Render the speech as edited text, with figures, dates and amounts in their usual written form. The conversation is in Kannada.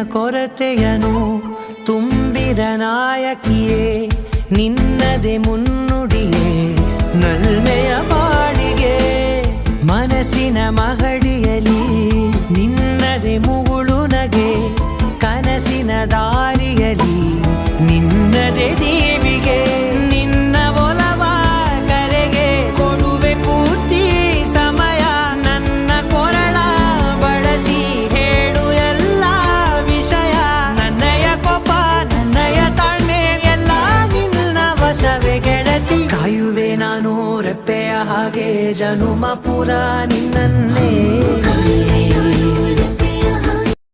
ಕೊರತೆಯನು ತುಂಬಿದ ನಾಯಕಿಯೇ ನಿನ್ನದೆ ಮುನ್ನುಡಿಯೇ ನಲ್ಮೆಯ ಬಾಳಿಗೆ ಮನಸ್ಸಿನ ಮಹಡಿಯಲಿ ನಿನ್ನದೆ ಮುಗುಳು ನಗೆ ಕನಸಿನ ದಾರಿಯಲಿ ನಿನ್ನದೆ ದೀವಿಗೆ ನಿನ್ನ ಒಲವ ಕರೆಗೆ ಕೊಡುವೆ ಪೂರ್ತಿ ಸಮಯ ನನ್ನ ಕೊರಳ ಬಳಸಿ ಹೇಳು ಎಲ್ಲ ವಿಷಯ ನನ್ನಯ ಕೋಪ ನನ್ನಯ ತಾಳ್ಮೆ ಎಲ್ಲ ನಿನ್ನ ವಶವೇ ಗೆಳತಿ ಕಾಯುವೆ ನಾನು ರೆಪ್ಪೆಯ ಹಾಗೆ ಜನುಮ ಪುರ ನಿನ್ನನ್ನೇ